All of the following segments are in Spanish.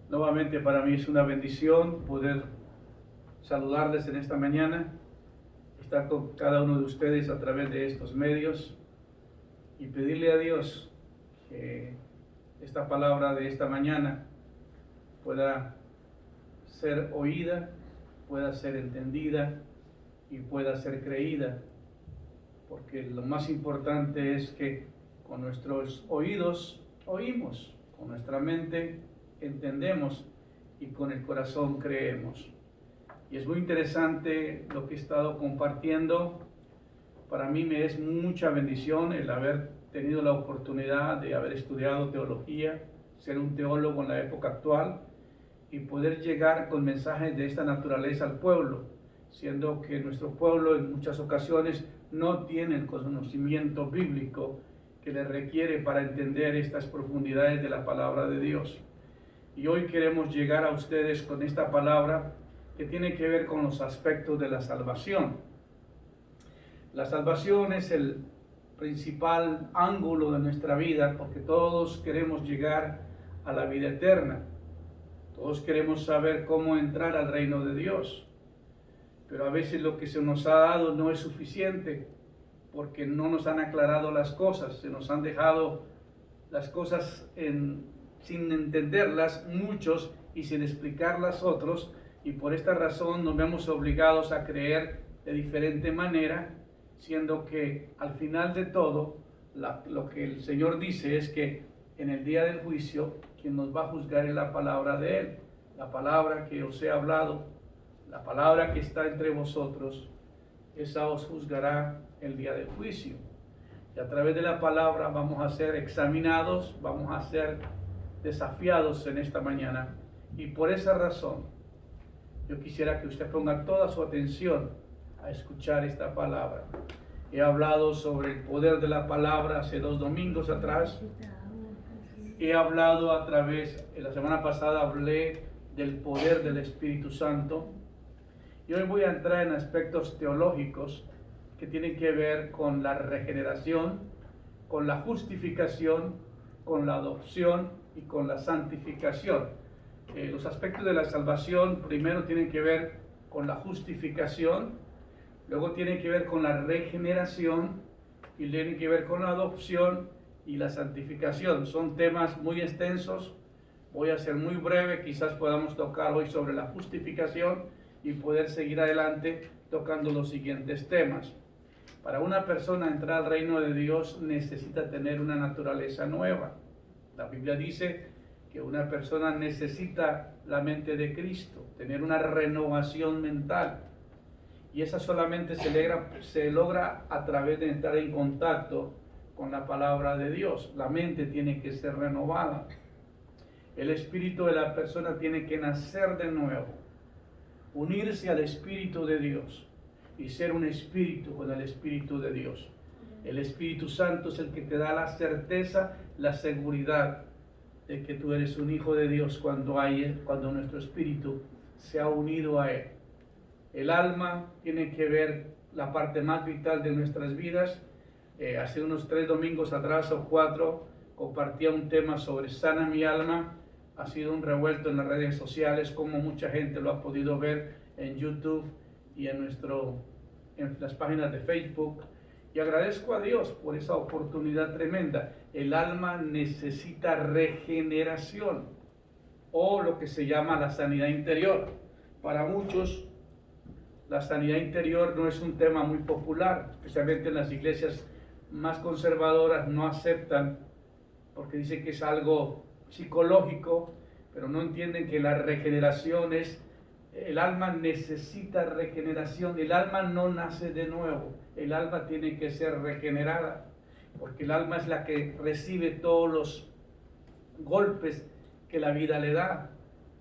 Nuevamente para mí es una bendición poder saludarles en esta mañana, estar con cada uno de ustedes a través de estos medios y pedirle a Dios que esta palabra de esta mañana pueda ser oída, pueda ser entendida y pueda ser creída, porque lo más importante es que con nuestros oídos oímos, con nuestra mente entendemos y con el corazón creemos. Y es muy interesante lo que he estado compartiendo. Para mí me es mucha bendición el haber tenido la oportunidad de haber estudiado teología, ser un teólogo en la época actual y poder llegar con mensajes de esta naturaleza al pueblo, siendo que nuestro pueblo en muchas ocasiones no tiene el conocimiento bíblico que le requiere para entender estas profundidades de la palabra de Dios. Y hoy queremos llegar a ustedes con esta palabra que tiene que ver con los aspectos de la salvación. La salvación es el principal ángulo de nuestra vida porque todos queremos llegar a la vida eterna. Todos queremos saber cómo entrar al reino de Dios. Pero a veces lo que se nos ha dado no es suficiente porque no nos han aclarado las cosas. Se nos han dejado las cosas sin entenderlas muchos y sin explicarlas otros. Y por esta razón nos vemos obligados a creer de diferente manera, siendo que al final de todo, lo que el Señor dice es que en el día del juicio, quien nos va a juzgar es la palabra de Él, la palabra que os he hablado, la palabra que está entre vosotros, esa os juzgará el día del juicio. Y a través de la palabra vamos a ser examinados, vamos a ser desafiados en esta mañana. Y por esa razón, yo quisiera que usted ponga toda su atención a escuchar esta palabra. He hablado sobre el poder de la palabra hace 2 domingos atrás. He hablado la semana pasada hablé del poder del Espíritu Santo. Y hoy voy a entrar en aspectos teológicos que tienen que ver con la regeneración, con la justificación, con la adopción y con la santificación. Los aspectos de la salvación primero tienen que ver con la justificación, luego tienen que ver con la regeneración y tienen que ver con la adopción y la santificación. Son temas muy extensos, voy a ser muy breve, quizás podamos tocar hoy sobre la justificación y poder seguir adelante tocando los siguientes temas. Para una persona entrar al reino de Dios necesita tener una naturaleza nueva. La Biblia dice que una persona necesita la mente de Cristo, tener una renovación mental. Y esa solamente se logra a través de entrar en contacto con la palabra de Dios. La mente tiene que ser renovada. El espíritu de la persona tiene que nacer de nuevo, unirse al Espíritu de Dios y ser un espíritu con el Espíritu de Dios. El Espíritu Santo es el que te da la certeza, la seguridad de que tú eres un hijo de Dios cuando nuestro espíritu se ha unido a Él. El alma tiene que ver la parte más vital de nuestras vidas. Hace unos 3 domingos atrás o 4 compartía un tema sobre sana mi alma. Ha sido un revuelto en las redes sociales, como mucha gente lo ha podido ver en YouTube y en las páginas de Facebook. Y agradezco a Dios por esa oportunidad tremenda. El alma necesita regeneración o lo que se llama la sanidad interior. Para muchos, la sanidad interior no es un tema muy popular, especialmente en las iglesias más conservadoras no aceptan porque dicen que es algo psicológico, pero no entienden que la regeneración el alma necesita regeneración, el alma no nace de nuevo, el alma tiene que ser regenerada, porque el alma es la que recibe todos los golpes que la vida le da,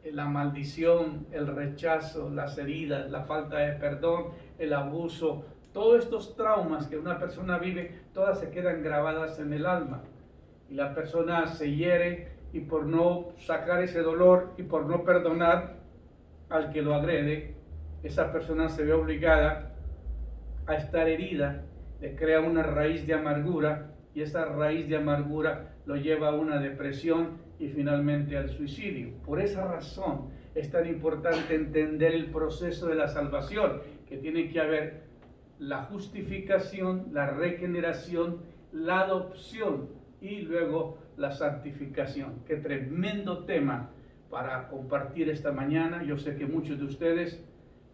la maldición, el rechazo, las heridas, la falta de perdón, el abuso, todos estos traumas que una persona vive, todas se quedan grabadas en el alma, y la persona se hiere, y por no sacar ese dolor y por no perdonar al que lo agrede, esa persona se ve obligada a estar herida, le crea una raíz de amargura y esa raíz de amargura lo lleva a una depresión y finalmente al suicidio. Por esa razón es tan importante entender el proceso de la salvación, que tiene que haber la justificación, la regeneración, la adopción y luego la santificación. Qué tremendo tema para compartir esta mañana. Yo sé que muchos de ustedes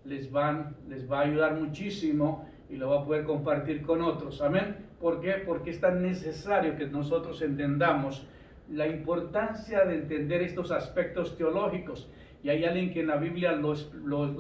les va a ayudar muchísimo y lo va a poder compartir con otros. Amén. ¿Por qué? Porque es tan necesario que nosotros entendamos la importancia de entender estos aspectos teológicos. Y hay alguien que en la Biblia lo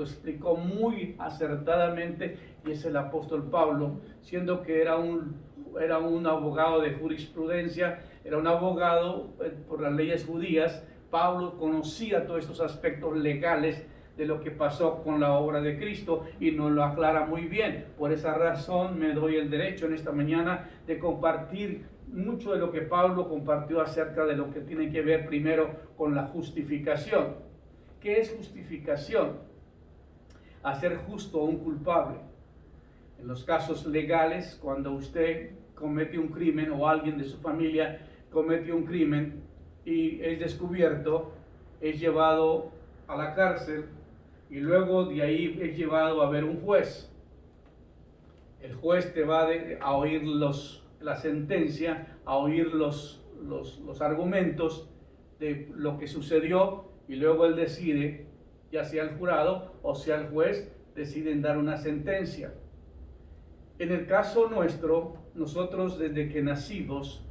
explicó muy acertadamente, y es el apóstol Pablo, siendo que era un abogado de jurisprudencia, era un abogado por las leyes judías. Pablo conocía todos estos aspectos legales de lo que pasó con la obra de Cristo y nos lo aclara muy bien. Por esa razón me doy el derecho en esta mañana de compartir mucho de lo que Pablo compartió acerca de lo que tiene que ver primero con la justificación. ¿Qué es justificación? Hacer justo a un culpable. En los casos legales, cuando usted comete un crimen o alguien de su familia comete un crimen y es descubierto, es llevado a la cárcel y luego de ahí es llevado a ver un juez. El juez te va a oír la sentencia, a oír los argumentos de lo que sucedió, y luego él decide, ya sea el jurado o sea el juez, deciden dar una sentencia. En el caso nuestro, nosotros desde que nacimos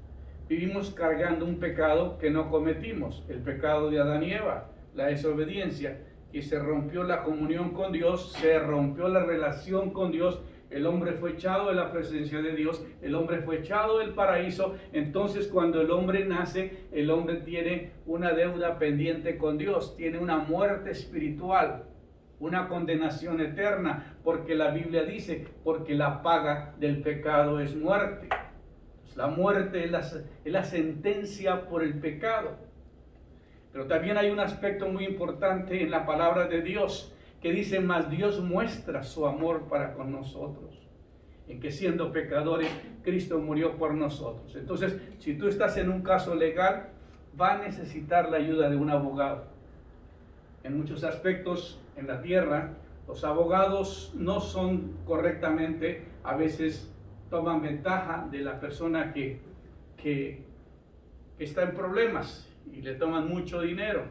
vivimos cargando un pecado que no cometimos, el pecado de Adán y Eva, la desobediencia, que se rompió la comunión con Dios, se rompió la relación con Dios. El hombre fue echado de la presencia de Dios, el hombre fue echado del paraíso. Entonces cuando el hombre nace, el hombre tiene una deuda pendiente con Dios, tiene una muerte espiritual, una condenación eterna, porque la Biblia dice, porque la paga del pecado es muerte. La muerte es la sentencia por el pecado. Pero también hay un aspecto muy importante en la palabra de Dios, que dice, mas Dios muestra su amor para con nosotros, en que siendo pecadores, Cristo murió por nosotros. Entonces, si tú estás en un caso legal, va a necesitar la ayuda de un abogado. En muchos aspectos en la tierra, los abogados no son correctamente, a veces toman ventaja de la persona que está en problemas y le toman mucho dinero.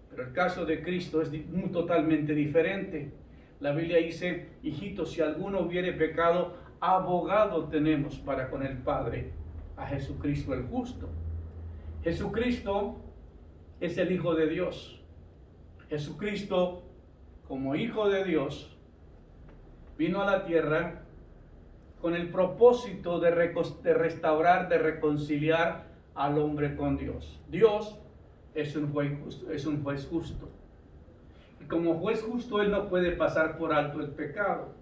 Pero el caso de Cristo es totalmente diferente. La Biblia dice, hijitos, si alguno hubiere pecado, abogado tenemos para con el Padre, a Jesucristo el justo. Jesucristo es el Hijo de Dios. Jesucristo, como Hijo de Dios, vino a la tierra con el propósito de restaurar, de reconciliar al hombre con Dios. Dios es un juez justo. Y como juez justo, Él no puede pasar por alto el pecado.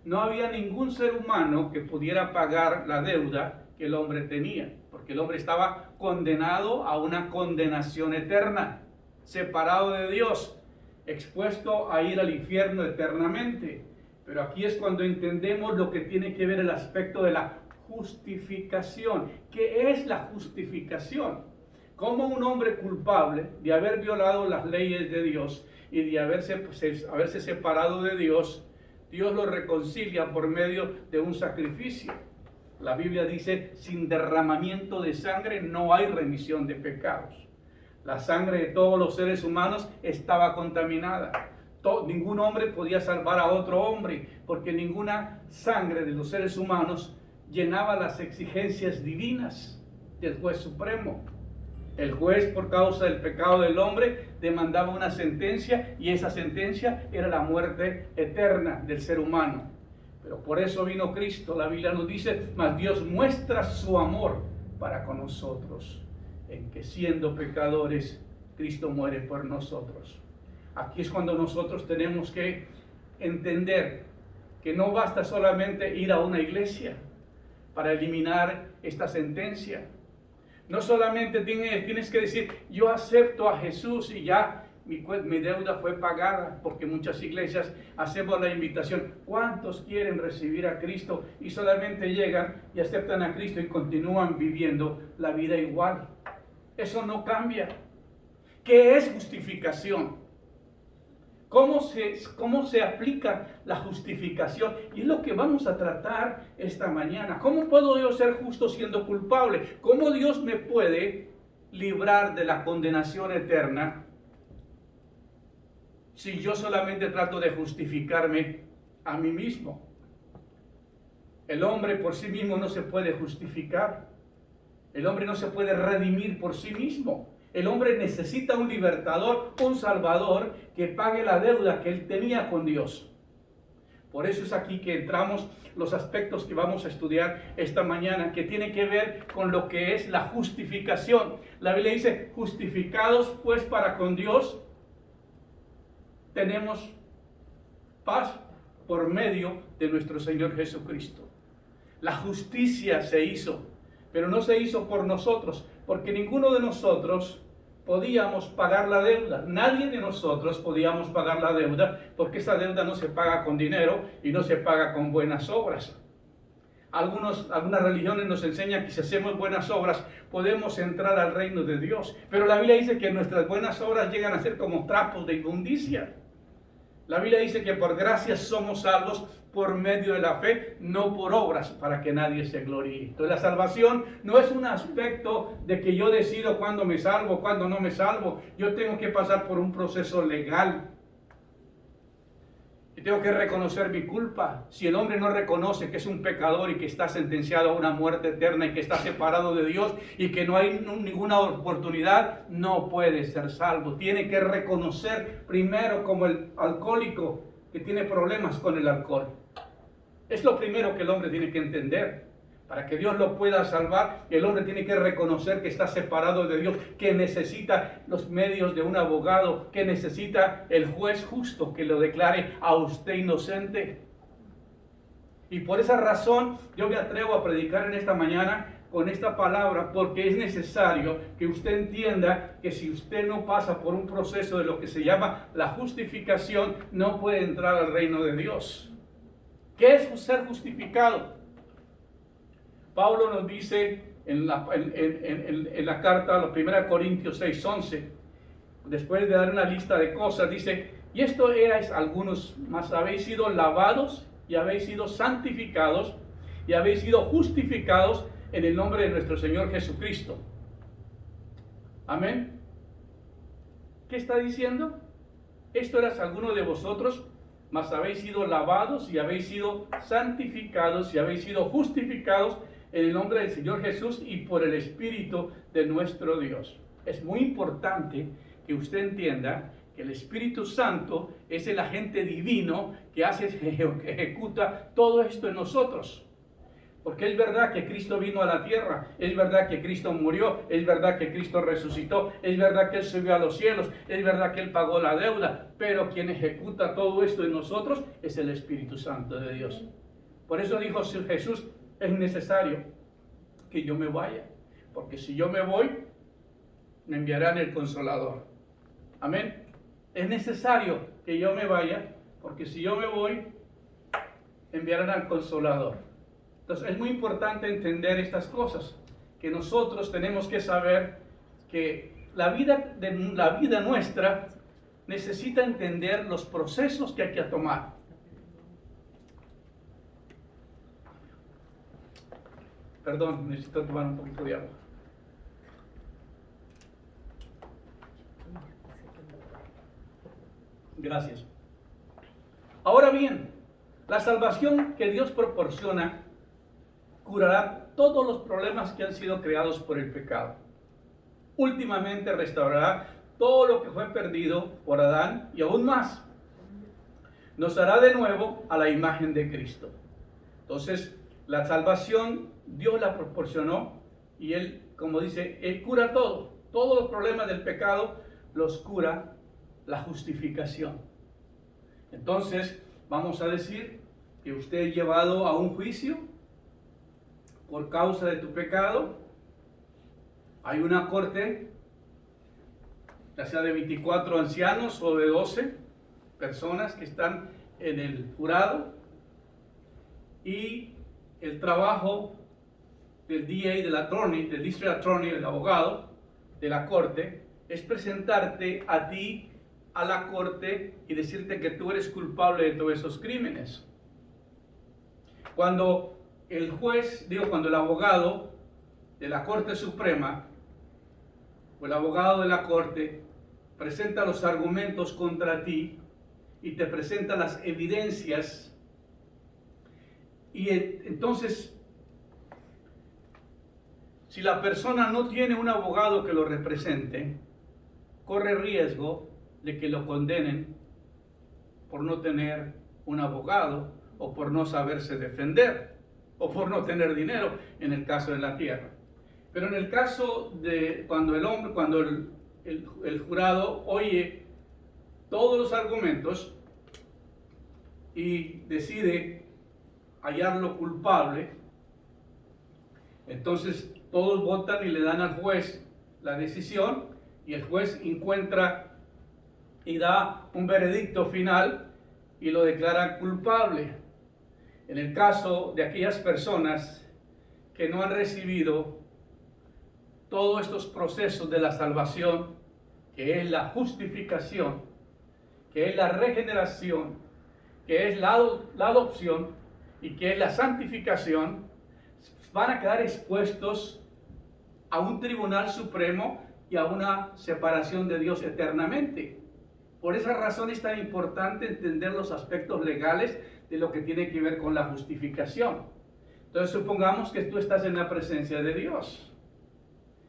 No había ningún ser humano que pudiera pagar la deuda que el hombre tenía, porque el hombre estaba condenado a una condenación eterna, separado de Dios, expuesto a ir al infierno eternamente. Pero aquí es cuando entendemos lo que tiene que ver el aspecto de la justificación. ¿Qué es la justificación? Como un hombre culpable de haber violado las leyes de Dios y de haberse separado de Dios, Dios lo reconcilia por medio de un sacrificio. La Biblia dice, sin derramamiento de sangre no hay remisión de pecados. La sangre de todos los seres humanos estaba contaminada. Ningún hombre podía salvar a otro hombre, porque ninguna sangre de los seres humanos llenaba las exigencias divinas del juez supremo. El juez, por causa del pecado del hombre, demandaba una sentencia, y esa sentencia era la muerte eterna del ser humano. Pero por eso vino Cristo. La Biblia nos dice, mas Dios muestra su amor para con nosotros, en que siendo pecadores, Cristo muere por nosotros. Aquí es cuando nosotros tenemos que entender que no basta solamente ir a una iglesia para eliminar esta sentencia. No solamente tienes que decir, yo acepto a Jesús y ya mi deuda fue pagada, porque muchas iglesias hacemos la invitación. ¿Cuántos quieren recibir a Cristo? Y solamente llegan y aceptan a Cristo y continúan viviendo la vida igual. Eso no cambia. ¿Qué es justificación? ¿Cómo se aplica la justificación? Y es lo que vamos a tratar esta mañana. ¿Cómo puedo yo ser justo siendo culpable? ¿Cómo Dios me puede librar de la condenación eterna si yo solamente trato de justificarme a mí mismo? El hombre por sí mismo no se puede justificar. El hombre no se puede redimir por sí mismo. El hombre necesita un libertador, un salvador que pague la deuda que él tenía con Dios. Por eso es aquí que entramos los aspectos que vamos a estudiar esta mañana, que tiene que ver con lo que es la justificación. La Biblia dice, justificados pues para con Dios, tenemos paz por medio de nuestro Señor Jesucristo. La justicia se hizo, pero no se hizo por nosotros, porque ninguno de nosotros podíamos pagar la deuda. Nadie de nosotros podíamos pagar la deuda, porque esa deuda no se paga con dinero y no se paga con buenas obras. Algunas religiones nos enseñan que si hacemos buenas obras podemos entrar al reino de Dios, pero la Biblia dice que nuestras buenas obras llegan a ser como trapos de inmundicia. La Biblia dice que por gracia somos salvos por medio de la fe, no por obras, para que nadie se gloríe. Entonces la salvación no es un aspecto de que yo decido cuándo me salvo, cuándo no me salvo. Yo tengo que pasar por un proceso legal. Y tengo que reconocer mi culpa. Si el hombre no reconoce que es un pecador y que está sentenciado a una muerte eterna y que está separado de Dios y que no hay ninguna oportunidad, no puede ser salvo. Tiene que reconocer primero, como el alcohólico que tiene problemas con el alcohol. Es lo primero que el hombre tiene que entender. Para que Dios lo pueda salvar, el hombre tiene que reconocer que está separado de Dios, que necesita los medios de un abogado, que necesita el juez justo que lo declare a usted inocente. Y por esa razón yo me atrevo a predicar en esta mañana con esta palabra, porque es necesario que usted entienda que si usted no pasa por un proceso de lo que se llama la justificación, no puede entrar al reino de Dios. ¿Qué es ser justificado? Pablo nos dice en la carta a los 1 Corintios 6:11, después de dar una lista de cosas, dice, y esto erais algunos, mas habéis sido lavados y habéis sido santificados y habéis sido justificados en el nombre de nuestro Señor Jesucristo. Amén. ¿Qué está diciendo? Esto eras algunos de vosotros, mas habéis sido lavados y habéis sido santificados y habéis sido justificados en el nombre del Señor Jesús y por el Espíritu de nuestro Dios. Es muy importante que usted entienda que el Espíritu Santo es el agente divino que ejecuta todo esto en nosotros. Porque es verdad que Cristo vino a la tierra, es verdad que Cristo murió, es verdad que Cristo resucitó, es verdad que Él subió a los cielos, es verdad que Él pagó la deuda, pero quien ejecuta todo esto en nosotros es el Espíritu Santo de Dios. Por eso dijo Jesús, es necesario que yo me vaya, porque si yo me voy, me enviarán el Consolador. Amén. Es necesario que yo me vaya, porque si yo me voy, enviarán al Consolador. Entonces es muy importante entender estas cosas, que nosotros tenemos que saber que la vida nuestra necesita entender los procesos que hay que tomar. Perdón, necesito tomar un poquito de agua. Gracias. Ahora bien, la salvación que Dios proporciona curará todos los problemas que han sido creados por el pecado. Últimamente restaurará todo lo que fue perdido por Adán y aún más. Nos hará de nuevo a la imagen de Cristo. Entonces, la salvación Dios la proporcionó y Él, como dice, Él cura todo. Todos los problemas del pecado los cura la justificación. Entonces, vamos a decir que usted es llevado a un juicio por causa de tu pecado. Hay una corte ya sea de 24 ancianos o de 12 personas que están en el jurado, y el trabajo del DA, del attorney, del district attorney, del abogado de la corte, es presentarte a ti a la corte y decirte que tú eres culpable de todos esos crímenes. Cuando el juez, cuando el abogado de la Corte Suprema o el abogado de la corte presenta los argumentos contra ti y te presenta las evidencias, y entonces, si la persona no tiene un abogado que lo represente, corre riesgo de que lo condenen por no tener un abogado, o por no saberse defender, o por no tener dinero, en el caso de la tierra. Pero en el caso de cuando el jurado oye todos los argumentos y decide hallarlo culpable, entonces todos votan y le dan al juez la decisión, y el juez encuentra y da un veredicto final y lo declara culpable. En el caso de aquellas personas que no han recibido todos estos procesos de la salvación, que es la justificación, que es la regeneración, que es la adopción y que es la santificación, van a quedar expuestos a un tribunal supremo y a una separación de Dios eternamente. Por esa razón es tan importante entender los aspectos legales de lo que tiene que ver con la justificación. Entonces supongamos que tú estás en la presencia de Dios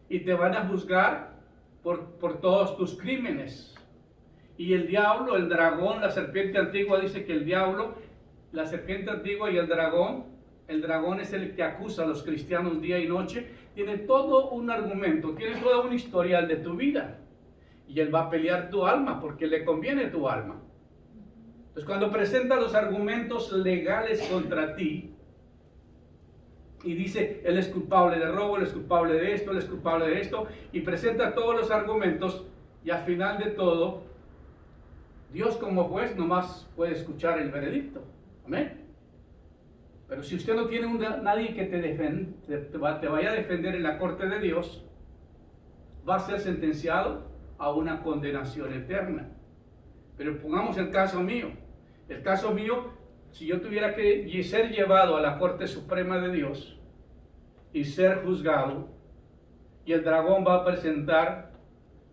y te van a juzgar por todos tus crímenes. Y el diablo, el dragón, la serpiente antigua, dice que el diablo, la serpiente antigua y el dragón es el que acusa a los cristianos día y noche, tiene todo un argumento, tiene todo un historial de tu vida. Y él va a pelear tu alma porque le conviene tu alma. Entonces, cuando presenta los argumentos legales contra ti y dice, él es culpable de robo, él es culpable de esto, él es culpable de esto, y presenta todos los argumentos, y al final de todo, Dios como juez nomás puede escuchar el veredicto. Amén. Pero si usted no tiene nadie que te vaya a defender en la corte de Dios, va a ser sentenciado a una condenación eterna. Pero pongamos el caso mío. El caso mío, si yo tuviera que ser llevado a la Corte Suprema de Dios y ser juzgado, y el dragón va a presentar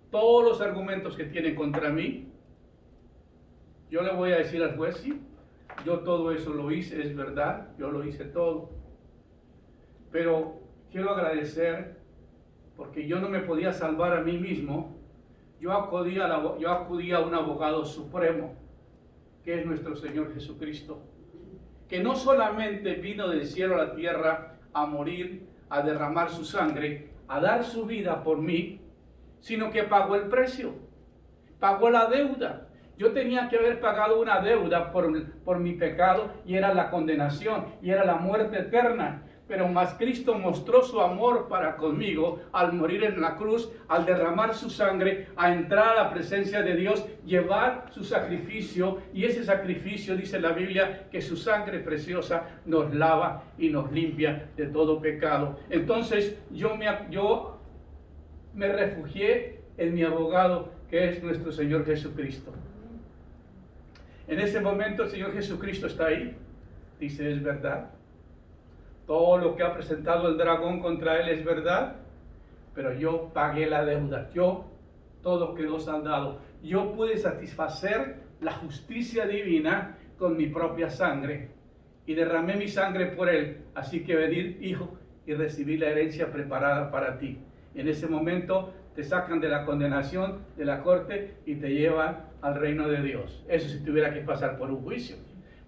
todos los argumentos que tiene contra mí, yo le voy a decir al juez, sí, yo todo eso lo hice, es verdad, yo lo hice todo. Pero quiero agradecer, porque yo no me podía salvar a mí mismo. Yo acudí a un abogado supremo, que es nuestro Señor Jesucristo, que no solamente vino del cielo a la tierra a morir, a derramar su sangre, a dar su vida por mí, sino que pagó el precio, pagó la deuda. Yo tenía que haber pagado una deuda por mi pecado, y era la condenación, y era la muerte eterna. Pero más Cristo mostró su amor para conmigo al morir en la cruz, al derramar su sangre, a entrar a la presencia de Dios, llevar su sacrificio, y ese sacrificio, dice la Biblia, que su sangre preciosa nos lava y nos limpia de todo pecado. Entonces yo me refugié en mi abogado, que es nuestro Señor Jesucristo. En ese momento el Señor Jesucristo está ahí, dice, es verdad. Todo lo que ha presentado el dragón contra él es verdad, pero yo pagué la deuda, todo quedó saldado. Yo pude satisfacer la justicia divina con mi propia sangre, y derramé mi sangre por él. Así que venid, hijo, y recibí la herencia preparada para ti. En ese momento te sacan de la condenación de la corte y te llevan al reino de Dios. Eso si tuviera que pasar por un juicio.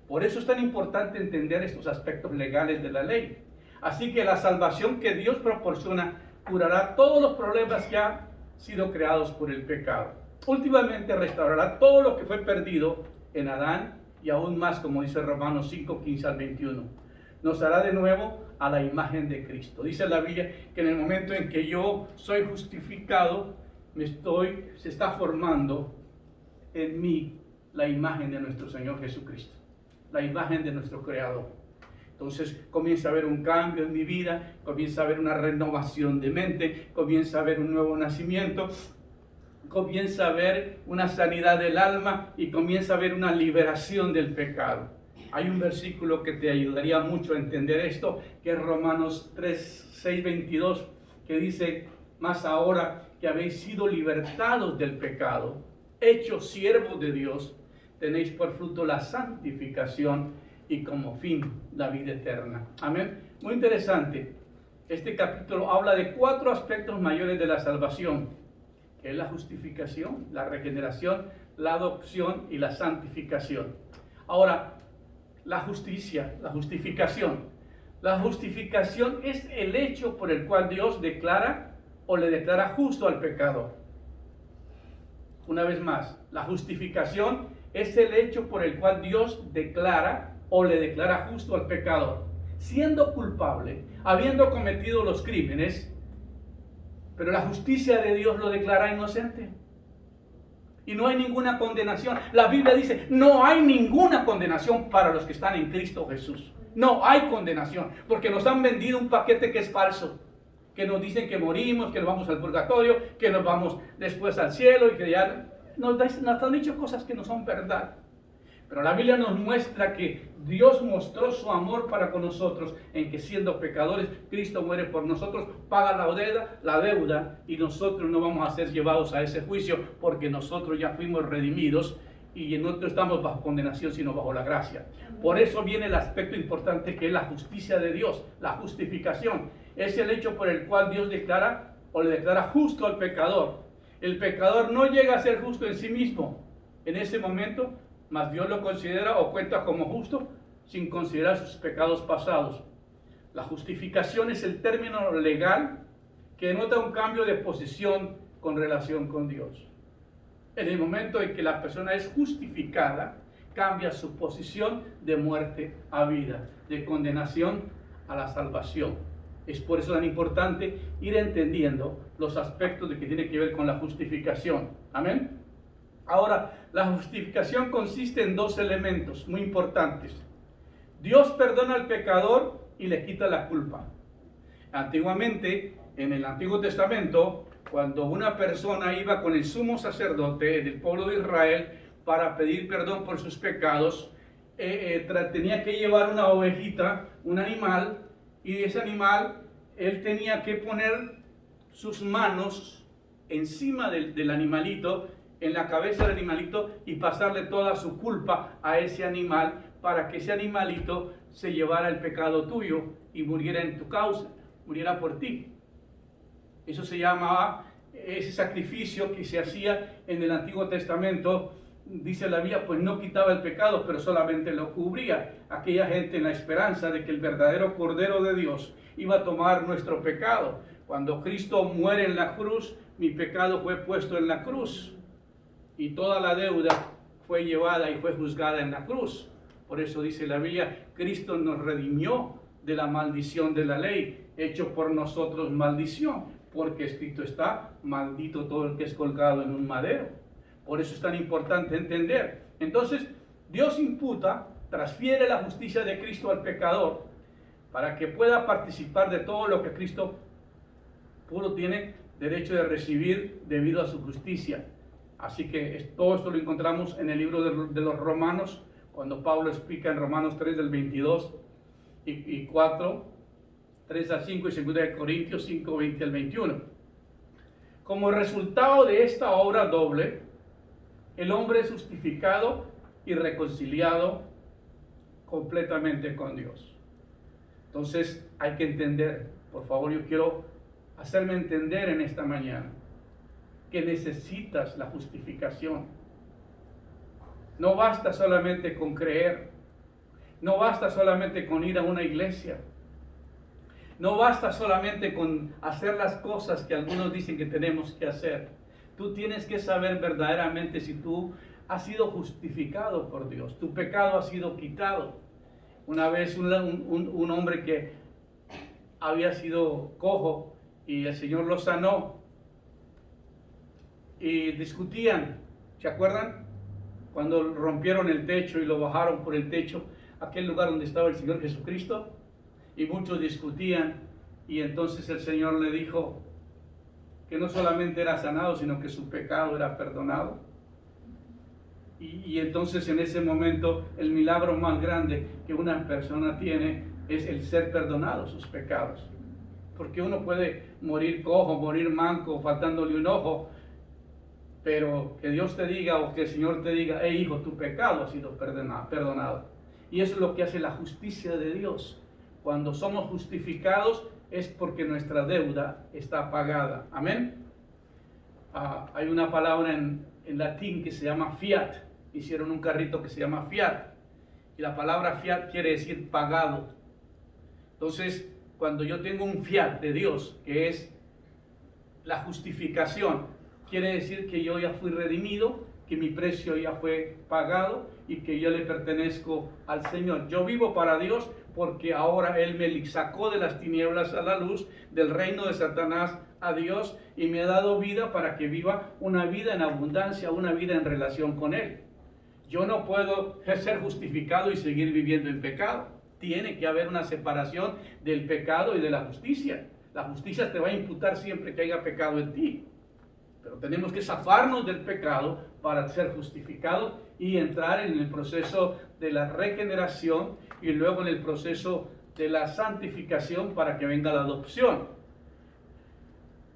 Por eso es tan importante entender estos aspectos legales de la ley. Así que la salvación que Dios proporciona curará todos los problemas que han sido creados por el pecado. Últimamente restaurará todo lo que fue perdido en Adán, y aún más, como dice Romanos 5, 15 al 21. Nos hará de nuevo a la imagen de Cristo. Dice la Biblia que en el momento en que yo soy justificado, se está formando en mí la imagen de nuestro Señor Jesucristo, la imagen de nuestro Creador. Entonces comienza a haber un cambio en mi vida, comienza a haber una renovación de mente, comienza a haber un nuevo nacimiento, comienza a haber una sanidad del alma y comienza a haber una liberación del pecado. Hay un versículo que te ayudaría mucho a entender esto, que es Romanos 6:22, que dice: mas ahora que habéis sido libertados del pecado, hechos siervos de Dios, tenéis por fruto la santificación y como fin la vida eterna. Amén. Muy interesante. Este capítulo habla de 4 aspectos mayores de la salvación, que es la justificación, la regeneración, la adopción y la santificación. Ahora, la justicia, la justificación. La justificación es el hecho por el cual Dios declara o le declara justo al pecador. Una vez más, la justificación es el hecho por el cual Dios declara o le declara justo al pecador, siendo culpable, habiendo cometido los crímenes, pero la justicia de Dios lo declara inocente. Y no hay ninguna condenación. La Biblia dice: no hay ninguna condenación para los que están en Cristo Jesús. No hay condenación, porque nos han vendido un paquete que es falso, que nos dicen que morimos, que nos vamos al purgatorio, que nos vamos después al cielo, y que ya nos han dicho cosas que no son verdad. Pero la Biblia nos muestra que Dios mostró su amor para con nosotros en que, siendo pecadores, Cristo muere por nosotros, paga la deuda, y nosotros no vamos a ser llevados a ese juicio, porque nosotros ya fuimos redimidos y no estamos bajo condenación, sino bajo la gracia. Por eso viene el aspecto importante, que es la justicia de Dios, la justificación. Es el hecho por el cual Dios declara o le declara justo al pecador. El pecador no llega a ser justo en sí mismo en ese momento, mas Dios lo considera o cuenta como justo sin considerar sus pecados pasados. La justificación es el término legal que denota un cambio de posición con relación con Dios. En el momento en que la persona es justificada, cambia su posición de muerte a vida, de condenación a la salvación. Es por eso tan importante ir entendiendo los aspectos de que tiene que ver con la justificación. Amén. Ahora, la justificación consiste en 2 elementos muy importantes. Dios perdona al pecador y le quita la culpa. Antiguamente, en el Antiguo Testamento, cuando una persona iba con el sumo sacerdote del pueblo de Israel para pedir perdón por sus pecados, tenía que llevar una ovejita, un animal, y ese animal, él tenía que poner sus manos encima del animalito, en la cabeza del animalito, y pasarle toda su culpa a ese animal, para que ese animalito se llevara el pecado tuyo y muriera en tu causa, muriera por ti. Eso se llamaba ese sacrificio que se hacía en el Antiguo Testamento. Dice la Biblia, pues no quitaba el pecado, pero solamente lo cubría. Aquella gente en la esperanza de que el verdadero Cordero de Dios iba a tomar nuestro pecado. Cuando Cristo muere en la cruz, mi pecado fue puesto en la cruz, y toda la deuda fue llevada y fue juzgada en la cruz. Por eso dice la Biblia, Cristo nos redimió de la maldición de la ley, hecho por nosotros maldición, porque escrito está: maldito todo el que es colgado en un madero. Por eso es tan importante entender. Entonces, Dios imputa, transfiere la justicia de Cristo al pecador, para que pueda participar de todo lo que Cristo puro tiene derecho de recibir debido a su justicia. Así que todo esto lo encontramos en el libro de los Romanos, cuando Pablo explica en Romanos 3 del 22 y 4, 3 al 5, y 2 de Corintios 5, 20 al 21. Como resultado de esta obra doble, el hombre es justificado y reconciliado completamente con Dios. Entonces hay que entender, por favor, yo quiero hacerme entender en esta mañana, que necesitas la justificación. No basta solamente con creer, no basta solamente con ir a una iglesia, no basta solamente con hacer las cosas que algunos dicen que tenemos que hacer. Tú tienes que saber verdaderamente si tú has sido justificado por Dios, tu pecado ha sido quitado. Una vez un hombre que había sido cojo y el Señor lo sanó, y discutían. ¿Se acuerdan? Cuando rompieron el techo y lo bajaron por el techo, aquel lugar donde estaba el Señor Jesucristo, y muchos discutían, y entonces el Señor le dijo que no solamente era sanado, sino que su pecado era perdonado. Y entonces en ese momento el milagro más grande que una persona tiene es el ser perdonado sus pecados. Porque uno puede morir cojo, morir manco, faltándole un ojo, pero que Dios te diga o que el Señor te diga: hey hijo, tu pecado ha sido perdonado. Y eso es lo que hace la justicia de Dios. Cuando somos justificados es porque nuestra deuda está pagada. Amén. Hay una palabra en latín que se llama fiat. Hicieron un carrito que se llama fiat. Y la palabra fiat quiere decir pagado. Entonces, cuando yo tengo un fiat de Dios, que es la justificación, quiere decir que yo ya fui redimido, que mi precio ya fue pagado y que yo le pertenezco al Señor. Yo vivo para Dios porque ahora Él me sacó de las tinieblas a la luz, del reino de Satanás a Dios, y me ha dado vida para que viva una vida en abundancia, una vida en relación con Él. Yo no puedo ser justificado y seguir viviendo en pecado. Tiene que haber una separación del pecado y de la justicia. La justicia te va a imputar siempre que haya pecado en ti. Pero tenemos que zafarnos del pecado para ser justificados y entrar en el proceso de la regeneración y luego en el proceso de la santificación para que venga la adopción.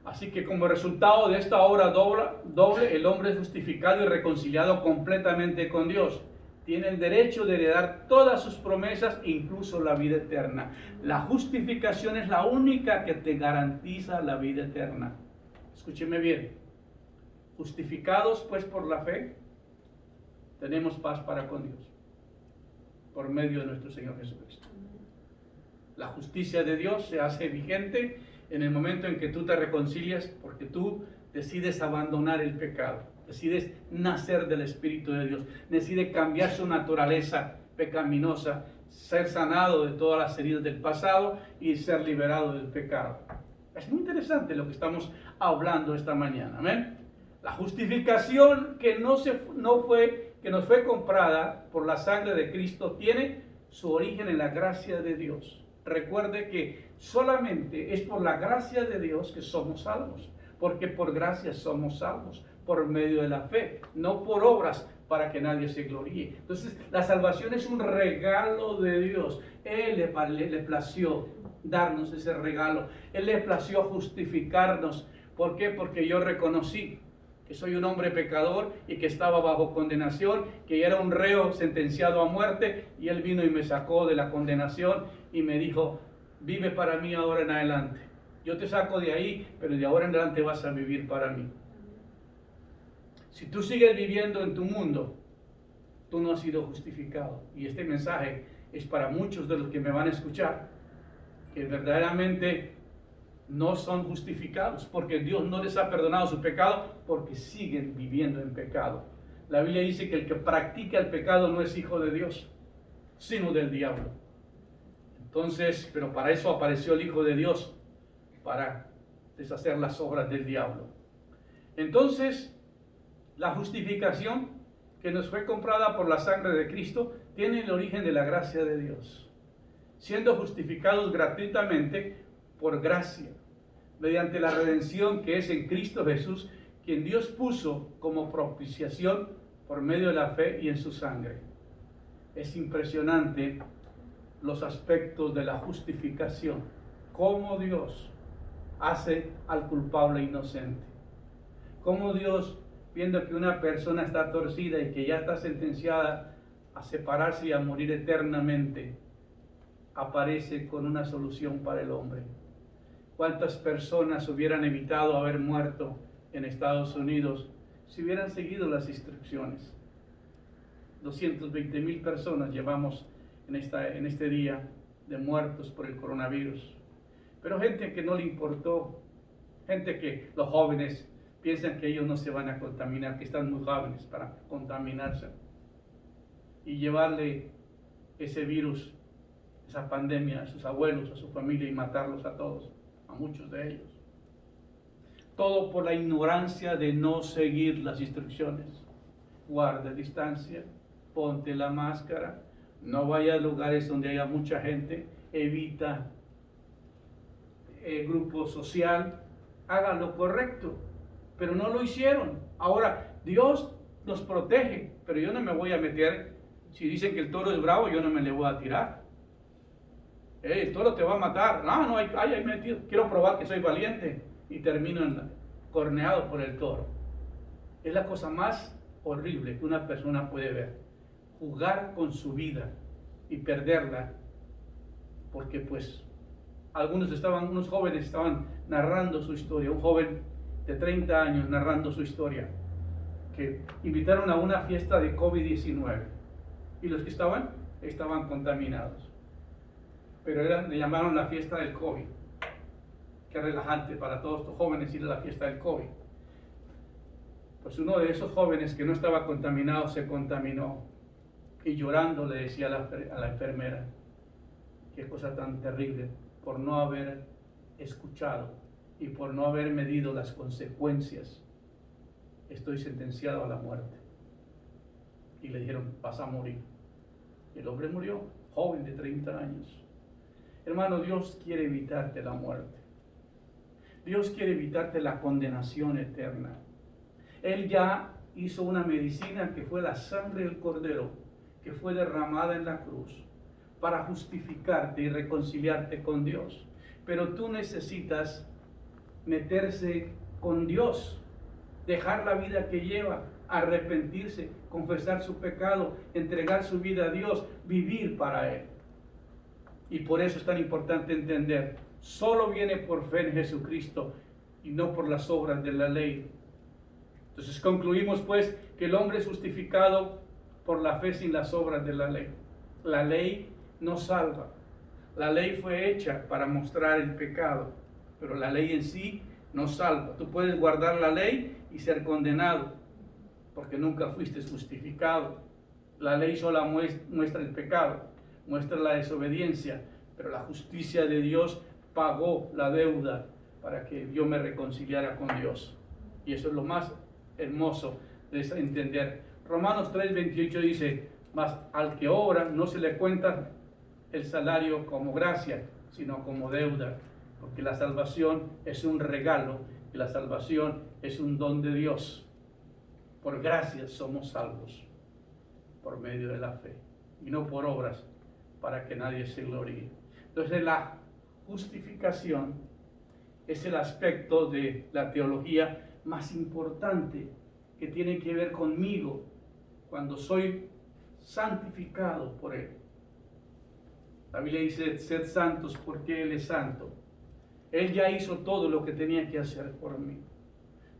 Así que como resultado de esta obra doble, el hombre es justificado y reconciliado completamente con Dios. Tiene el derecho de heredar todas sus promesas, incluso la vida eterna. La justificación es la única que te garantiza la vida eterna. Escúcheme bien. Justificados pues por la fe, tenemos paz para con Dios, por medio de nuestro Señor Jesucristo. La justicia de Dios se hace vigente en el momento en que tú te reconcilias, porque tú decides abandonar el pecado, decides nacer del Espíritu de Dios, decides cambiar su naturaleza pecaminosa, ser sanado de todas las heridas del pasado y ser liberado del pecado. Es muy interesante lo que estamos hablando esta mañana, amén. La justificación que nos fue comprada por la sangre de Cristo tiene su origen en la gracia de Dios. Recuerde que solamente es por la gracia de Dios que somos salvos, porque por gracia somos salvos, por medio de la fe, no por obras para que nadie se gloríe. Entonces, la salvación es un regalo de Dios. Él le plació darnos ese regalo. Él le plació justificarnos. ¿Por qué? Porque yo reconocí que soy un hombre pecador y que estaba bajo condenación, que era un reo sentenciado a muerte, y Él vino y me sacó de la condenación y me dijo: vive para mí ahora en adelante. Yo te saco de ahí, pero de ahora en adelante vas a vivir para mí. Si tú sigues viviendo en tu mundo, tú no has sido justificado. Y este mensaje es para muchos de los que me van a escuchar, que verdaderamente no son justificados, porque Dios no les ha perdonado su pecado, porque siguen viviendo en pecado. La Biblia dice que el que practica el pecado no es hijo de Dios, sino del diablo. Entonces, pero para eso apareció el Hijo de Dios, para deshacer las obras del diablo. Entonces, la justificación que nos fue comprada por la sangre de Cristo tiene el origen de la gracia de Dios, siendo justificados gratuitamente por gracia, mediante la redención que es en Cristo Jesús, quien Dios puso como propiciación por medio de la fe y en su sangre. Es impresionante los aspectos de la justificación, cómo Dios hace al culpable inocente, cómo Dios, viendo que una persona está torcida y que ya está sentenciada a separarse y a morir eternamente, aparece con una solución para el hombre. ¿Cuántas personas hubieran evitado haber muerto en Estados Unidos si hubieran seguido las instrucciones? 220,000 personas llevamos en este día de muertos por el coronavirus. Pero gente que no le importó, gente que los jóvenes piensan que ellos no se van a contaminar, que están muy jóvenes para contaminarse y llevarle ese virus, esa pandemia a sus abuelos, a su familia y matarlos a todos, a muchos de ellos. Todo por la ignorancia de no seguir las instrucciones. Guarda distancia, ponte la máscara, no vaya a lugares donde haya mucha gente, evita el grupo social, haga lo correcto, pero no lo hicieron. Ahora, Dios nos protege, pero yo no me voy a meter. Si dicen que el toro es bravo, yo no me le voy a tirar. El toro te va a matar. No, hay metido. Quiero probar que soy valiente y termino corneado por el toro. Es la cosa más horrible que una persona puede ver. Jugar con su vida y perderla, porque pues unos jóvenes estaban narrando su historia, un joven de 30 años narrando su historia, que invitaron a una fiesta de COVID-19 y los que estaban contaminados, pero le llamaron la fiesta del COVID. Qué relajante para todos estos jóvenes ir a la fiesta del COVID. Pues uno de esos jóvenes que no estaba contaminado se contaminó y llorando le decía a la enfermera: qué cosa tan terrible, por no haber escuchado y por no haber medido las consecuencias, estoy sentenciado a la muerte. Y le dijeron: vas a morir. Y el hombre murió, joven de 30 años. Hermano, Dios quiere evitarte la muerte. Dios quiere evitarte la condenación eterna. Él ya hizo una medicina que fue la sangre del Cordero, que fue derramada en la cruz para justificarte y reconciliarte con Dios. Pero tú necesitas meterse con Dios, dejar la vida que lleva, arrepentirse, confesar su pecado, entregar su vida a Dios, vivir para Él. Y por eso es tan importante entender, solo viene por fe en Jesucristo y no por las obras de la ley. Entonces concluimos pues que el hombre es justificado por la fe sin las obras de la ley. La ley no salva. La ley fue hecha para mostrar el pecado, pero la ley en sí no salva. Tú puedes guardar la ley y ser condenado, porque nunca fuiste justificado. La ley solo muestra el pecado, muestra la desobediencia, pero la justicia de Dios pagó la deuda para que yo me reconciliara con Dios. Y eso es lo más hermoso de entender. Romanos 3:28 dice: mas al que obra no se le cuenta el salario como gracia, sino como deuda, porque la salvación es un regalo y la salvación es un don de Dios. Por gracia somos salvos, por medio de la fe, y no por obras, para que nadie se gloríe. Entonces la justificación es el aspecto de la teología más importante que tiene que ver conmigo cuando soy santificado por Él. La Biblia dice: sed santos porque Él es santo. Él ya hizo todo lo que tenía que hacer por mí.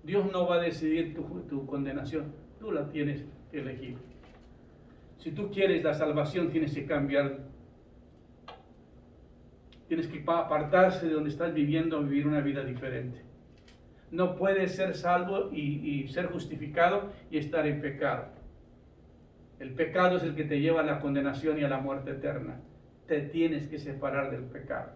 Dios no va a decidir tu condenación, tú la tienes que elegir. Si tú quieres la salvación, tienes que cambiar. Tienes que apartarse de donde estás viviendo a vivir una vida diferente. No puedes ser salvo y ser justificado y estar en pecado. El pecado es el que te lleva a la condenación y a la muerte eterna. Te tienes que separar del pecado.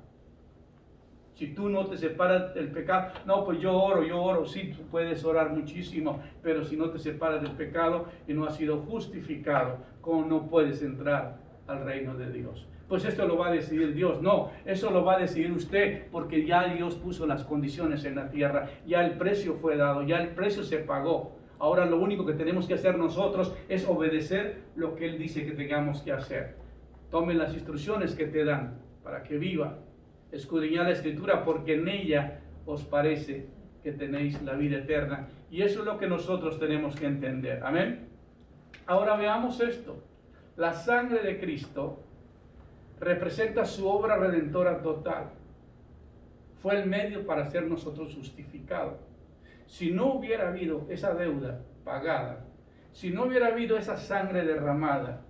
Si tú no te separas del pecado, no, pues yo oro, sí, tú puedes orar muchísimo, pero si no te separas del pecado y no has sido justificado, ¿cómo no puedes entrar al reino de Dios? Pues esto lo va a decidir Dios. No, eso lo va a decidir usted, porque ya Dios puso las condiciones en la tierra, ya el precio fue dado, ya el precio se pagó. Ahora lo único que tenemos que hacer nosotros es obedecer lo que Él dice que tengamos que hacer. Tomen las instrucciones que te dan para que viva. Escudriñad la Escritura, porque en ella os parece que tenéis la vida eterna. Y eso es lo que nosotros tenemos que entender. Amén. Ahora veamos esto. La sangre de Cristo representa su obra redentora total. Fue el medio para ser nosotros justificados. Si no hubiera habido esa deuda pagada, si no hubiera habido esa sangre derramada,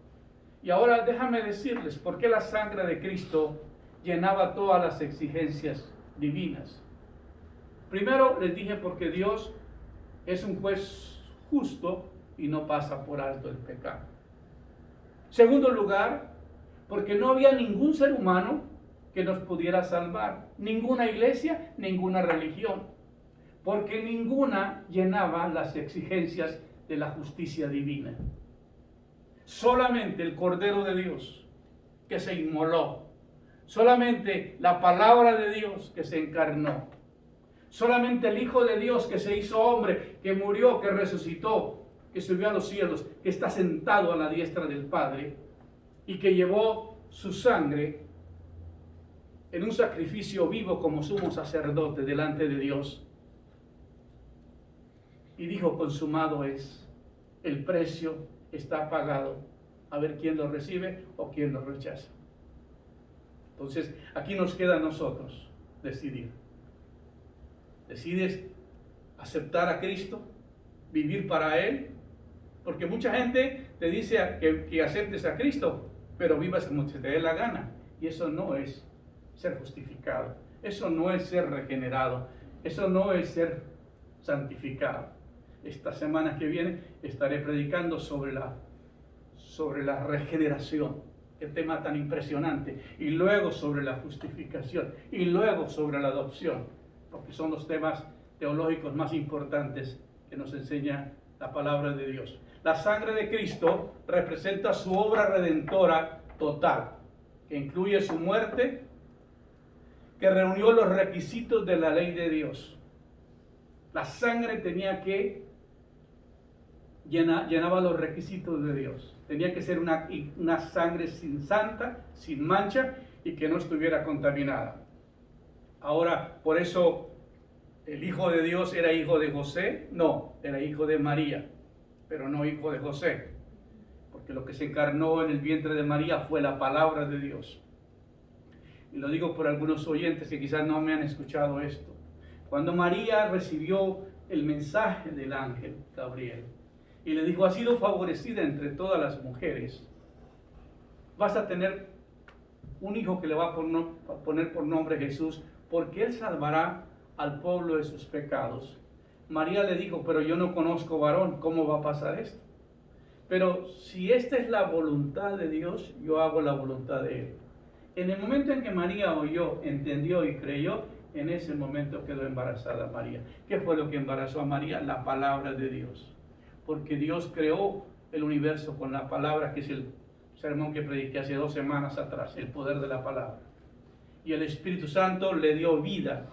y ahora déjame decirles por qué la sangre de Cristo llenaba todas las exigencias divinas. Primero les dije porque Dios es un juez justo y no pasa por alto el pecado. Segundo lugar, porque no había ningún ser humano que nos pudiera salvar, ninguna iglesia, ninguna religión. porque ninguna llenaba las exigencias de la justicia divina. Solamente el Cordero de Dios que se inmoló, solamente la palabra de Dios que se encarnó, solamente el Hijo de Dios que se hizo hombre, que murió, que resucitó, que subió a los cielos, que está sentado a la diestra del Padre y que llevó su sangre en un sacrificio vivo como sumo sacerdote delante de Dios. Y dijo, consumado es, el precio está pagado. A ver quién lo recibe o quién lo rechaza. Entonces, aquí nos queda a nosotros decidir. ¿Decides aceptar a Cristo? ¿Vivir para Él? Porque mucha gente te dice que aceptes a Cristo, pero vivas como te dé la gana. Y eso no es ser justificado. Eso no es ser regenerado. Eso no es ser santificado. Esta semana que viene estaré predicando sobre la regeneración. Qué tema tan impresionante. Y luego sobre la justificación. Y luego sobre la adopción. Porque son los temas teológicos más importantes que nos enseña la palabra de Dios. La sangre de Cristo representa su obra redentora total, que incluye su muerte, que reunió los requisitos de la ley de Dios. La sangre tenía que llenaba los requisitos de Dios. Tenía que ser una sangre sin santa, sin mancha y que no estuviera contaminada. Ahora, por eso el Hijo de Dios era hijo de José, no, era hijo de María, pero no hijo de José, porque lo que se encarnó en el vientre de María fue la palabra de Dios. Y lo digo por algunos oyentes que quizás no me han escuchado esto. Cuando María recibió el mensaje del ángel Gabriel y le dijo, has sido favorecida entre todas las mujeres, vas a tener un hijo que le va a poner por nombre Jesús, porque él salvará al pueblo de sus pecados. María le dijo, pero yo no conozco varón, ¿cómo va a pasar esto? Pero si esta es la voluntad de Dios, yo hago la voluntad de Él. En el momento en que María oyó, entendió y creyó, en ese momento quedó embarazada María. ¿Qué fue lo que embarazó a María? La palabra de Dios. Porque Dios creó el universo con la palabra, que es el sermón que prediqué hace 2 semanas atrás, el poder de la palabra. Y el Espíritu Santo le dio vida.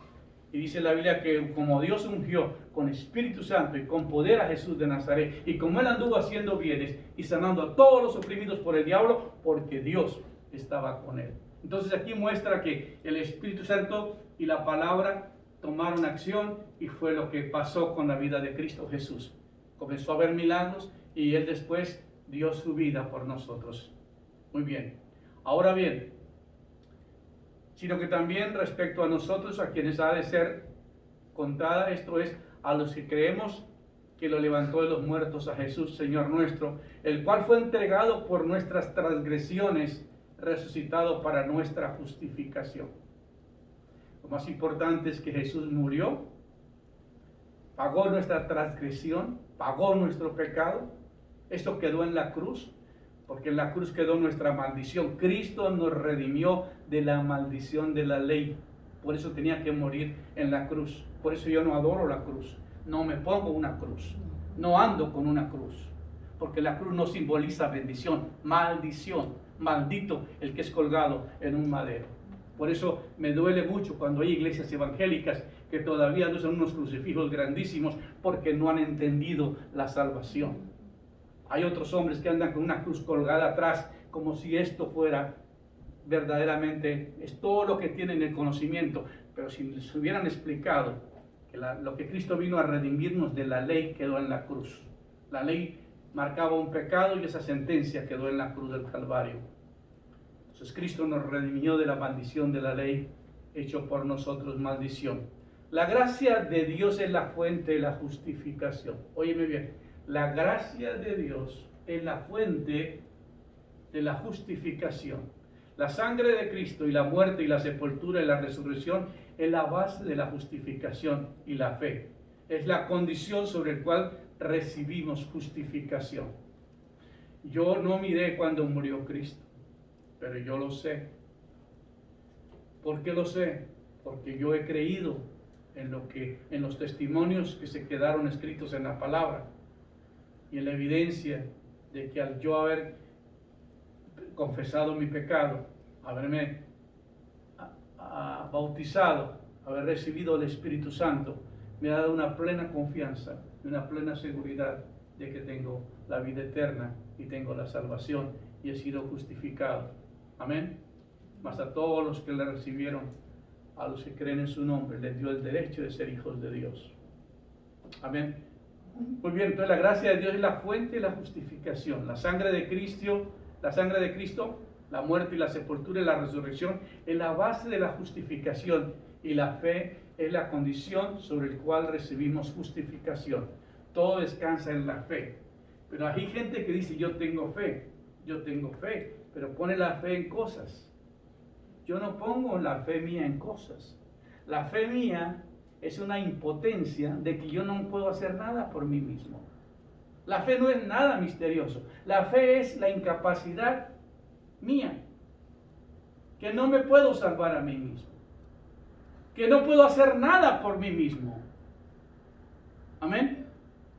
Y dice la Biblia que como Dios ungió con Espíritu Santo y con poder a Jesús de Nazaret, y como Él anduvo haciendo bienes y sanando a todos los oprimidos por el diablo, porque Dios estaba con Él. Entonces aquí muestra que el Espíritu Santo y la palabra tomaron acción, y fue lo que pasó con la vida de Cristo Jesús. Comenzó a haber milagros y Él después dio su vida por nosotros. Muy bien. Ahora bien, sino que también respecto a nosotros, a quienes ha de ser contada, esto es, a los que creemos que lo levantó de los muertos a Jesús, Señor nuestro, el cual fue entregado por nuestras transgresiones, resucitado para nuestra justificación. Lo más importante es que Jesús murió, pagó nuestra transgresión, pagó nuestro pecado. Esto quedó en la cruz, porque en la cruz quedó nuestra maldición. Cristo nos redimió de la maldición de la ley. Por eso tenía que morir en la cruz. Por eso yo no adoro la cruz. No me pongo una cruz. No ando con una cruz. Porque la cruz no simboliza bendición, maldición. Maldito el que es colgado en un madero. Por eso me duele mucho cuando hay iglesias evangélicas que todavía no son unos crucifijos grandísimos, porque no han entendido la salvación. Hay otros hombres que andan con una cruz colgada atrás, como si esto fuera verdaderamente, es todo lo que tienen el conocimiento. Pero si les hubieran explicado que lo que Cristo vino a redimirnos de la ley quedó en la cruz. La ley marcaba un pecado y esa sentencia quedó en la cruz del Calvario. Entonces Cristo nos redimió de la maldición de la ley, hecho por nosotros maldición. La gracia de Dios es la fuente de la justificación. Óyeme bien. La gracia de Dios es la fuente de la justificación. La sangre de Cristo y la muerte y la sepultura y la resurrección es la base de la justificación y la fe. Es la condición sobre la cual recibimos justificación. Yo no miré cuando murió Cristo, pero yo lo sé. ¿Por qué lo sé? Porque yo he creído en los testimonios que se quedaron escritos en la palabra y en la evidencia de que al yo haber confesado mi pecado, haberme bautizado, haber recibido el Espíritu Santo, me ha dado una plena confianza y una plena seguridad de que tengo la vida eterna y tengo la salvación y he sido justificado. Amén. Mas a todos los que le recibieron, a los que creen en su nombre, les dio el derecho de ser hijos de Dios. Amén. Muy bien, entonces la gracia de Dios es la fuente de la justificación. La sangre de Cristo, la muerte y la sepultura y la resurrección es la base de la justificación, y la fe es la condición sobre la cual recibimos justificación. Todo descansa en la fe. Pero hay gente que dice, yo tengo fe, pero pone la fe en cosas. Yo no pongo la fe mía en cosas. La fe mía es una impotencia de que yo no puedo hacer nada por mí mismo. La fe no es nada misterioso. La fe es la incapacidad mía, que no me puedo salvar a mí mismo, que no puedo hacer nada por mí mismo. Amén.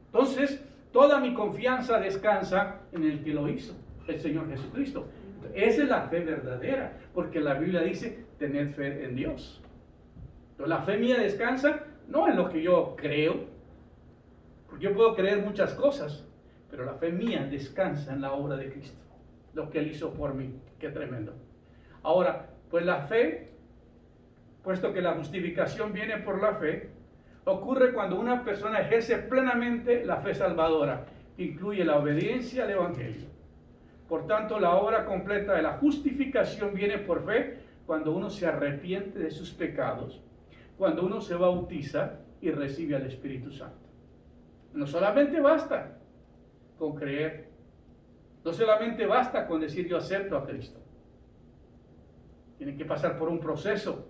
Entonces, toda mi confianza descansa en el que lo hizo, el Señor Jesucristo. Esa es la fe verdadera, porque la Biblia dice, tener fe en Dios. Entonces, la fe mía descansa no en lo que yo creo, porque yo puedo creer muchas cosas, pero la fe mía descansa en la obra de Cristo, lo que Él hizo por mí. Qué tremendo. Ahora, pues la fe, puesto que la justificación viene por la fe, ocurre cuando una persona ejerce plenamente la fe salvadora, que incluye la obediencia al Evangelio. Por tanto, la obra completa de la justificación viene por fe cuando uno se arrepiente de sus pecados, cuando uno se bautiza y recibe al Espíritu Santo. No solamente basta con creer, no solamente basta con decir yo acepto a Cristo. Tiene que pasar por un proceso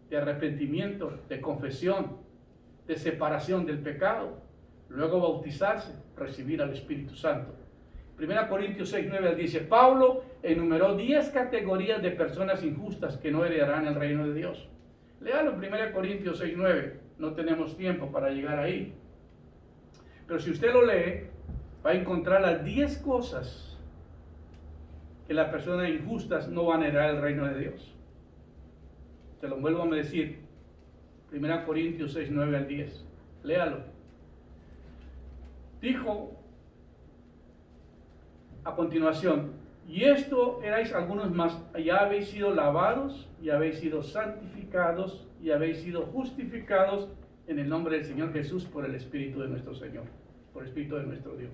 de arrepentimiento, de confesión, de separación del pecado, luego bautizarse, recibir al Espíritu Santo. 1 Corintios 6, 9 al 10, dice, Pablo enumeró 10 categorías de personas injustas que no heredarán el reino de Dios. Léalo en 1 Corintios 6, 9, no tenemos tiempo para llegar ahí. Pero si usted lo lee, va a encontrar las 10 cosas que las personas injustas no van a heredar el reino de Dios. Se lo vuelvo a decir, 1 Corintios 6, 9 al 10. Léalo. Dijo a continuación, y esto erais algunos más, ya habéis sido lavados, y habéis sido santificados, y habéis sido justificados en el nombre del Señor Jesús por el Espíritu de nuestro Señor, por el Espíritu de nuestro Dios.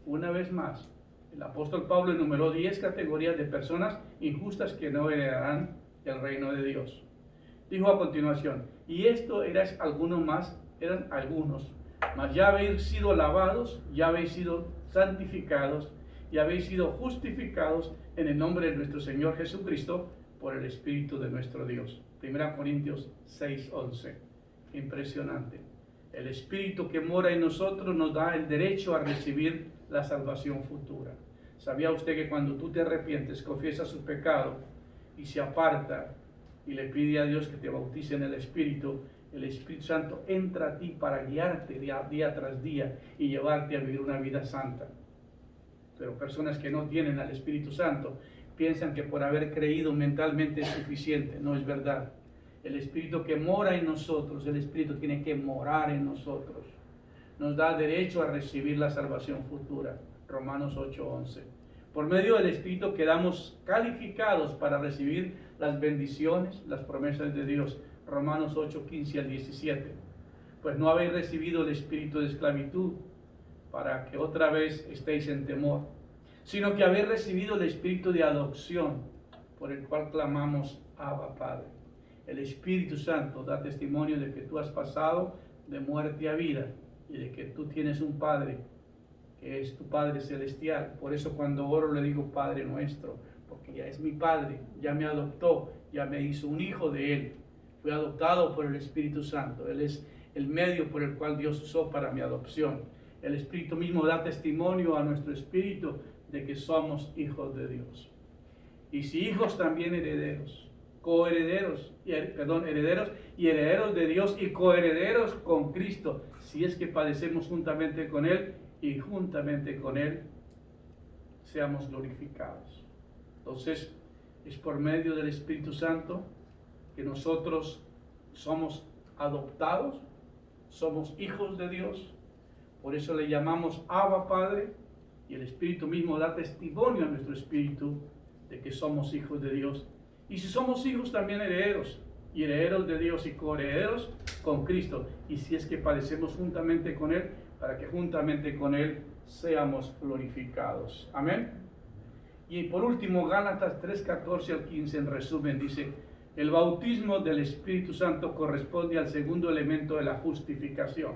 Una vez más, el apóstol Pablo enumeró 10 categorías de personas injustas que no heredarán el reino de Dios. Dijo a continuación, y esto erais algunos más, eran algunos, mas ya habéis sido lavados, ya habéis sido santificados, y habéis sido justificados en el nombre de nuestro Señor Jesucristo por el Espíritu de nuestro Dios. 1 Corintios 6, 11. Impresionante. El Espíritu que mora en nosotros nos da el derecho a recibir la salvación futura. ¿Sabía usted que cuando tú te arrepientes, confiesas su pecado y se aparta y le pide a Dios que te bautice en el Espíritu Santo entra a ti para guiarte día tras día y llevarte a vivir una vida santa? Pero personas que no tienen al Espíritu Santo piensan que por haber creído mentalmente es suficiente. No es verdad. El Espíritu que mora en nosotros, el Espíritu tiene que morar en nosotros. Nos da derecho a recibir la salvación futura. Romanos 8:11. Por medio del Espíritu quedamos calificados para recibir las bendiciones, las promesas de Dios. Romanos 8:15 al 17. Pues no habéis recibido el espíritu de esclavitud para que otra vez estéis en temor, sino que habéis recibido el espíritu de adopción, por el cual clamamos, Abba, Padre. El Espíritu Santo da testimonio de que tú has pasado de muerte a vida y de que tú tienes un Padre, que es tu Padre celestial. Por eso cuando oro le digo Padre nuestro, porque ya es mi Padre, ya me adoptó, ya me hizo un hijo de Él. Fui adoptado por el Espíritu Santo. Él es el medio por el cual Dios usó para mi adopción. El Espíritu mismo da testimonio a nuestro espíritu de que somos hijos de Dios. Y si hijos, también herederos. herederos y herederos de Dios y coherederos con Cristo, si es que padecemos juntamente con Él y juntamente con Él seamos glorificados. Entonces, es por medio del Espíritu Santo que nosotros somos adoptados, somos hijos de Dios. Por eso le llamamos Abba Padre, y el Espíritu mismo da testimonio a nuestro espíritu de que somos hijos de Dios. Y si somos hijos, también herederos, y herederos de Dios y coherederos con Cristo. Y si es que padecemos juntamente con Él, para que juntamente con Él seamos glorificados. Amén. Y por último, Gálatas 3:14 al 15, en resumen, dice: el bautismo del Espíritu Santo corresponde al segundo elemento de la justificación,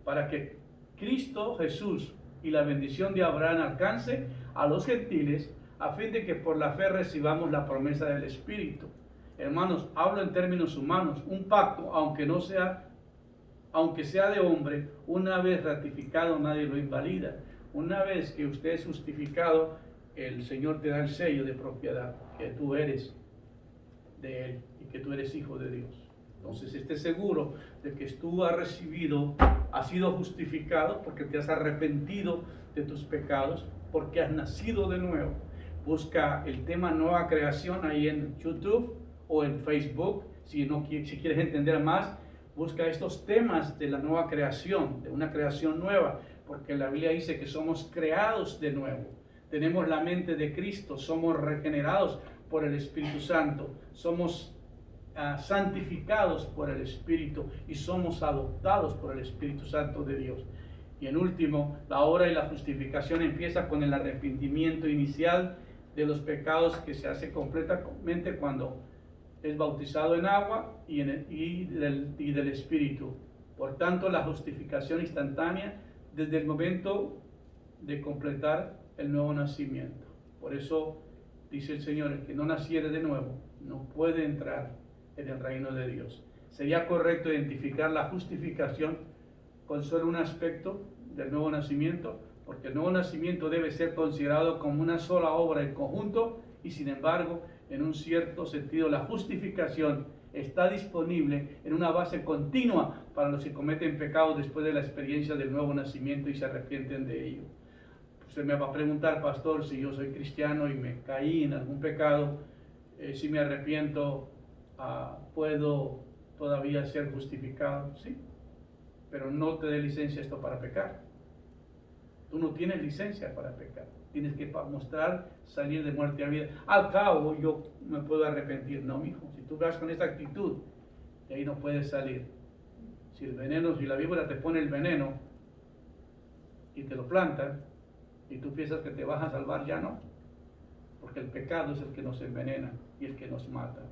para que Cristo Jesús y la bendición de Abraham alcance a los gentiles, a fin de que por la fe recibamos la promesa del Espíritu. Hermanos, hablo en términos humanos. Un pacto, aunque sea de hombre, una vez ratificado nadie lo invalida. Una vez que usted es justificado, el Señor te da el sello de propiedad, que tú eres de Él y que tú eres hijo de Dios. Entonces, esté seguro de que tú has sido justificado porque te has arrepentido de tus pecados, porque has nacido de nuevo. Busca el tema Nueva Creación ahí en YouTube o en Facebook. Si quieres entender más, busca estos temas de la nueva creación, de una creación nueva, porque la Biblia dice que somos creados de nuevo. Tenemos la mente de Cristo, somos regenerados por el Espíritu Santo, somos santificados por el Espíritu y somos adoptados por el Espíritu Santo de Dios. Y en último, la obra y la justificación empieza con el arrepentimiento inicial de los pecados, que se hace completamente cuando es bautizado en agua y del Espíritu. Por tanto, la justificación instantánea desde el momento de completar el nuevo nacimiento. Por eso dice el Señor: el que no naciere de nuevo no puede entrar en el reino de Dios. Sería correcto identificar la justificación con solo un aspecto del nuevo nacimiento, porque el nuevo nacimiento debe ser considerado como una sola obra en conjunto, y sin embargo, en un cierto sentido, la justificación está disponible en una base continua para los que cometen pecados después de la experiencia del nuevo nacimiento y se arrepienten de ello. Usted me va a preguntar: pastor, si yo soy cristiano y me caí en algún pecado, si me arrepiento, ¿puedo todavía ser justificado? Sí, pero no te dé licencia esto para pecar. Tú no tienes licencia para pecar. Tienes que mostrar salir de muerte a vida. Al cabo, yo me puedo arrepentir. No, mijo, si tú vas con esta actitud, de ahí no puedes salir. Si la víbora te pone el veneno y te lo plantan, y tú piensas que te vas a salvar, ya no. Porque el pecado es el que nos envenena y el que nos mata.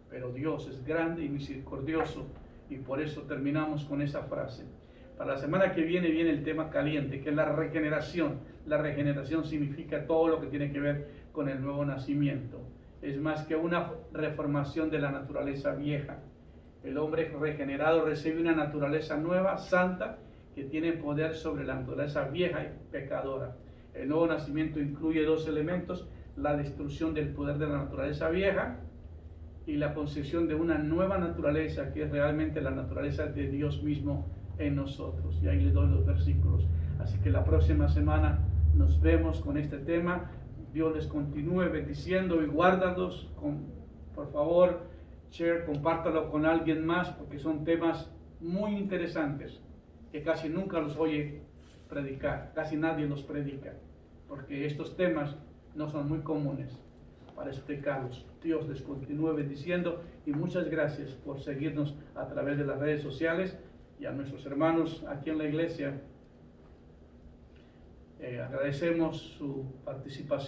Pero Dios es grande y misericordioso, y por eso terminamos con esa frase. Para la semana que viene el tema caliente, que es la regeneración. La regeneración significa todo lo que tiene que ver con el nuevo nacimiento. Es más que una reformación de la naturaleza vieja. El hombre regenerado recibe una naturaleza nueva, santa, que tiene poder sobre la naturaleza vieja y pecadora. El nuevo nacimiento incluye dos elementos: la destrucción del poder de la naturaleza vieja y la concepción de una nueva naturaleza, que es realmente la naturaleza de Dios mismo en nosotros. Y ahí les doy los versículos. Así que la próxima semana nos vemos con este tema. Dios les continúe bendiciendo y guárdalos. Por favor, compártalo con alguien más, porque son temas muy interesantes que casi nunca los oye predicar, casi nadie los predica, porque estos temas no son muy comunes para explicarlos. Dios les continúe bendiciendo y muchas gracias por seguirnos a través de las redes sociales, y a nuestros hermanos aquí en la iglesia agradecemos su participación.